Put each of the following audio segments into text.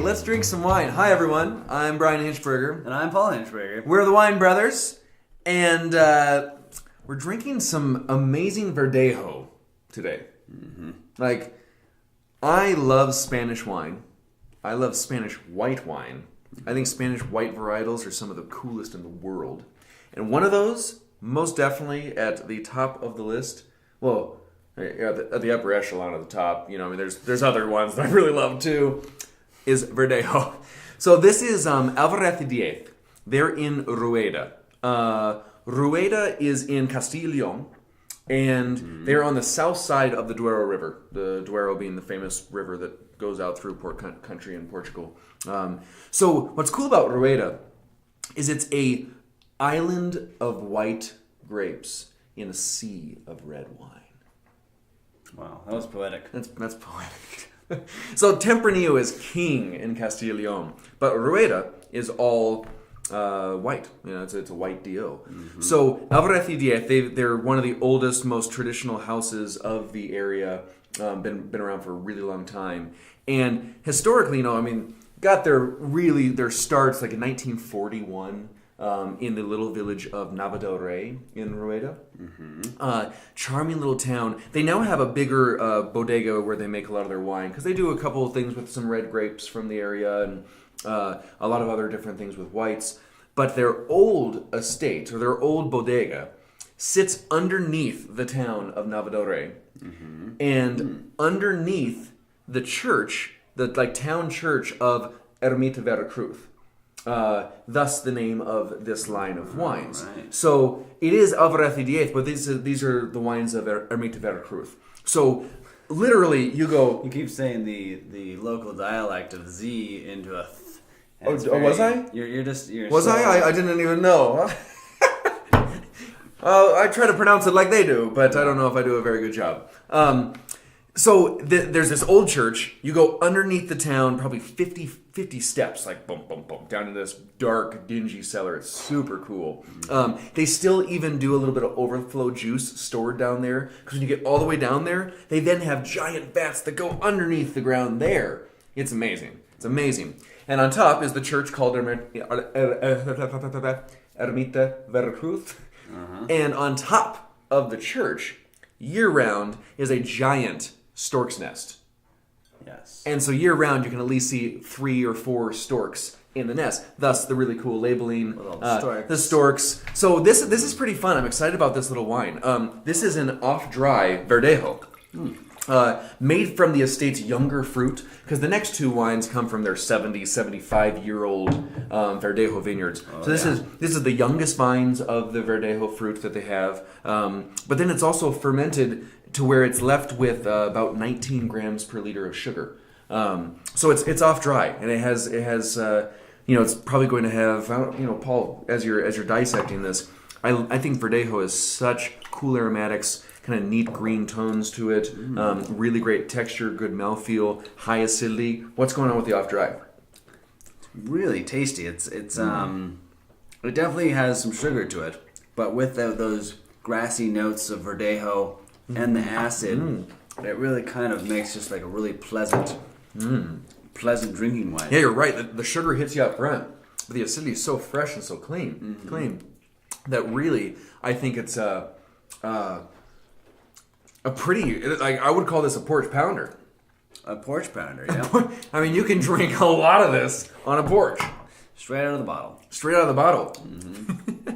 let's drink some wine. Hi, everyone. I'm Bryan Hinschberger. And I'm Paul Hinschberger. We're the Wine Brothers, and we're drinking some amazing Verdejo today. Mm-hmm. Like, I love Spanish wine. I love Spanish white wine. I think Spanish white varietals are some of the coolest in the world. And one of those, most definitely at the top of the list, well, at the upper echelon of the top, you know, I mean, there's other ones that I really love too, is Verdejo. So this is Alvarez and Diez. They're in Rueda. Rueda is in Castilla y León, and they're on the south side of the Duero River, the Duero being the famous river that goes out through country in Portugal. So what's cool about Rueda is it's a island of white grapes in a sea of red wine. Wow, that was poetic. That's poetic. So Tempranillo is king in Castilla y León, but Rueda is all white. You know, it's a white deal. Mm-hmm. So Alvarez y Diez, they're one of the oldest, most traditional houses of the area. Been around for a really long time, and historically, you know, I mean, got their starts like in 1941. In the little village of Nava del Rey in Rueda. Mm-hmm. Charming little town. They now have a bigger bodega where they make a lot of their wine, because they do a couple of things with some red grapes from the area and a lot of other different things with whites. But their old estate, or their old bodega, sits underneath the town of Nava del Rey. Mm-hmm. And underneath the church, the town church of Ermita Veracruz. Thus the name of this line of wines. Right. So it is Alvarez y Diez, but these are the wines of Ermita Veracruz. So literally, you keep saying the local dialect of Z into a th. Was I? I didn't even know. I try to pronounce it like they do, but I don't know if I do a very good job. So there's this old church. You go underneath the town, probably 50 steps, like boom, boom, boom, down into this dark, dingy cellar. It's super cool. They still even do a little bit of overflow juice stored down there, because when you get all the way down there, they then have giant vats that go underneath the ground there. It's amazing. It's amazing. And on top is the church called Ermita Veracruz. Uh-huh. And on top of the church, year-round, is a giant stork's nest. Yes. And so year-round, you can at least see 3 or 4 storks in the nest. Thus, the really cool labeling. The storks. So this is pretty fun. I'm excited about this little wine. This is an off-dry Verdejo. Made from the estate's younger fruit, because the next 2 wines come from their 75-year-old Verdejo vineyards. So this is the youngest vines of the Verdejo fruit that they have. But then it's also fermented to where it's left with about 19 grams per liter of sugar. So it's off dry, and it has it's probably going to have, Paul, as you're dissecting this, I think Verdejo has such cool aromatics, kind of neat green tones to it, really great texture, good mouthfeel, high acidity. What's going on with the off dry? Really tasty. It definitely has some sugar to it, but with those grassy notes of Verdejo and the acid, it really kind of makes just like a really pleasant drinking wine. Yeah, you're right. The sugar hits you up front, but the acidity is so fresh and so clean, that really, I think it's a pretty, like, I would call this a porch pounder. A porch pounder, yeah. I mean, you can drink a lot of this on a porch. Straight out of the bottle. Mm-hmm.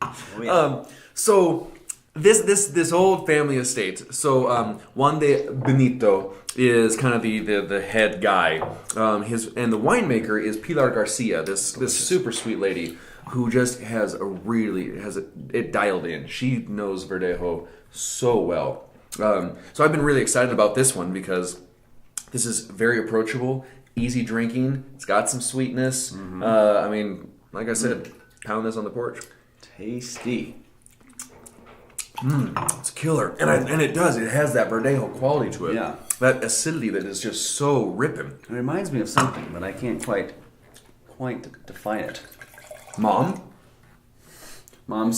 Oh, yeah. So this old family estate. So Juan de Benito is kind of the head guy. And the winemaker is Pilar Garcia, this super sweet lady who just has it dialed in. She knows Verdejo so well. So I've been really excited about this one, because this is very approachable, easy drinking. It's got some sweetness. Mm-hmm. I mean, like I said, pound this on the porch. Tasty. It's killer. And it does. It has that Verdejo quality to it. Yeah. That acidity that is just so ripping. It reminds me of something, but I can't quite define it. Mom's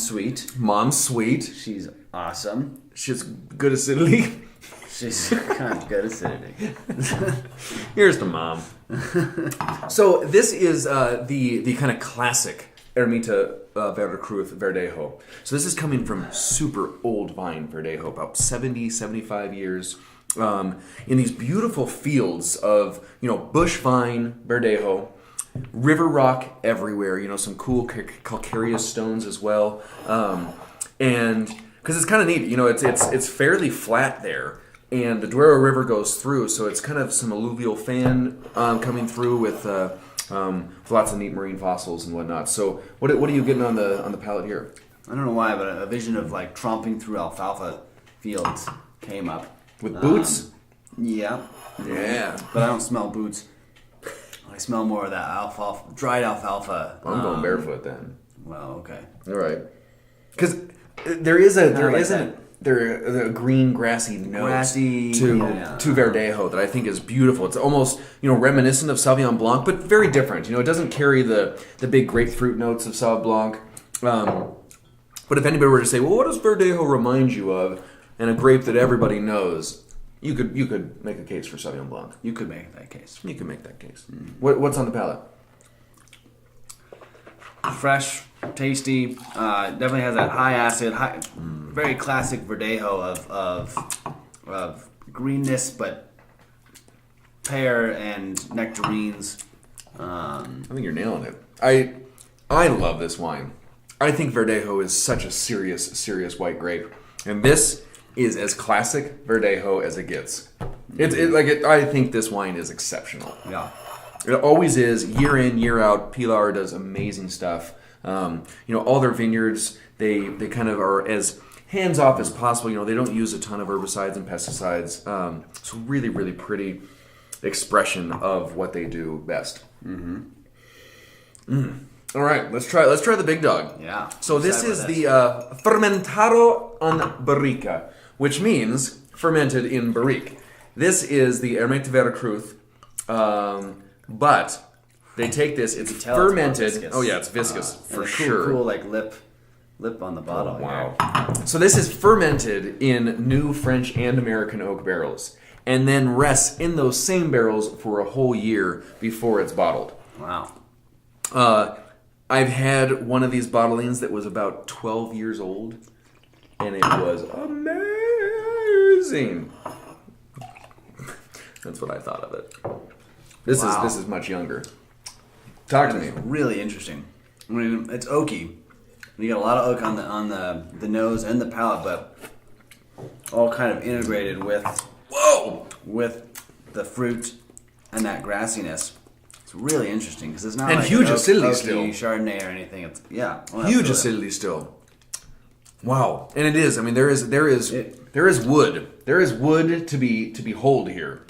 sweet. Mom's sweet. She's awesome. She's good acidity. She's got good acidity. Here's to mom. So this is the kind of classic Ermita Veracruz Verdejo. So this is coming from super old vine Verdejo, about 70, 75 years, in these beautiful fields of, bush vine Verdejo, river rock everywhere, some cool calcareous stones as well. And because it's kind of neat, it's fairly flat there. And the Duero River goes through, so it's kind of some alluvial fan coming through with lots of neat marine fossils and whatnot. So what are you getting on the palate here? I don't know why, but a vision of like tromping through alfalfa fields came up. With boots? Yeah. Yeah. But I don't smell boots. I smell more of that alfalfa, dried alfalfa. I'm going barefoot then. Well, okay. All right. Because there is a green grassy note to Verdejo that I think is beautiful. It's almost reminiscent of Sauvignon Blanc, but very different. It doesn't carry the big grapefruit notes of Sauv Blanc. But if anybody were to say, well, what does Verdejo remind you of? And a grape that everybody knows, you could make a case for Sauvignon Blanc. You could make that case. You could make that case. What's on the palate? Fresh, tasty. Definitely has that high acid, very classic Verdejo of greenness, but pear and nectarines. I think you're nailing it. I love this wine. I think Verdejo is such a serious white grape, and this is as classic Verdejo as it gets. I think this wine is exceptional. Yeah. It always is, year in, year out. Pilar does amazing stuff. All their vineyards, they kind of are as hands-off as possible. They don't use a ton of herbicides and pesticides. It's a really, really pretty expression of what they do best. All right, let's try the big dog. Yeah. So this is the Fermentado en Barrica, which means fermented in barrique. This is the Ermita Veracruz, but they take this. It's fermented. Oh yeah, it's viscous for sure. Cool like lip on the bottle. Oh, wow. So this is fermented in new French and American oak barrels, and then rests in those same barrels for a whole year before it's bottled. Wow. I've had one of these bottlings that was about 12 years old, and it was amazing. That's what I thought of it. This is much younger. Talk to me. Really interesting. I mean, it's oaky. You got a lot of oak on the nose and the palate, but all kind of integrated with the fruit and that grassiness. It's really interesting because it's not and like huge acidity still. Chardonnay or anything. It's huge acidity still. Wow, and it is. I mean, there is wood. There is wood to behold here.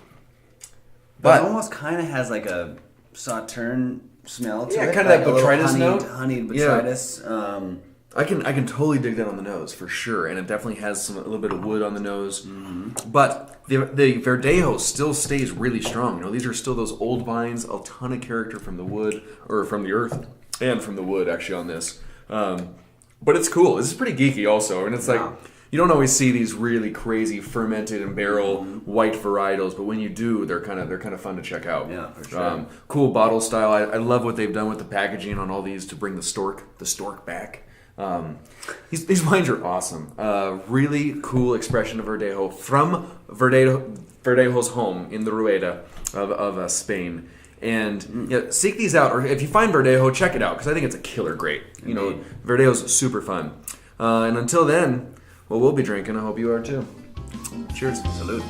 But it almost kind of has like a sauterne smell to it. Yeah, kind of that botrytis note. Honeyed botrytis. Yeah. I can totally dig that on the nose for sure, and it definitely has a little bit of wood on the nose. Mm-hmm. But the Verdejo still stays really strong. These are still those old vines, a ton of character from the wood or from the earth and from the wood actually on this. But it's cool. This is pretty geeky also, and it's like you don't always see these really crazy fermented and barrel white varietals, but when you do, they're kind of fun to check out. Yeah, for sure. Cool bottle style. I love what they've done with the packaging on all these to bring the stork back. These wines are awesome. Really cool expression of Verdejo from Verdejo's home in the Rueda of Spain. And seek these out, or if you find Verdejo, check it out because I think it's a killer grape. Verdejo's super fun. And until then, we'll be drinking. I hope you are too. Cheers. Salud.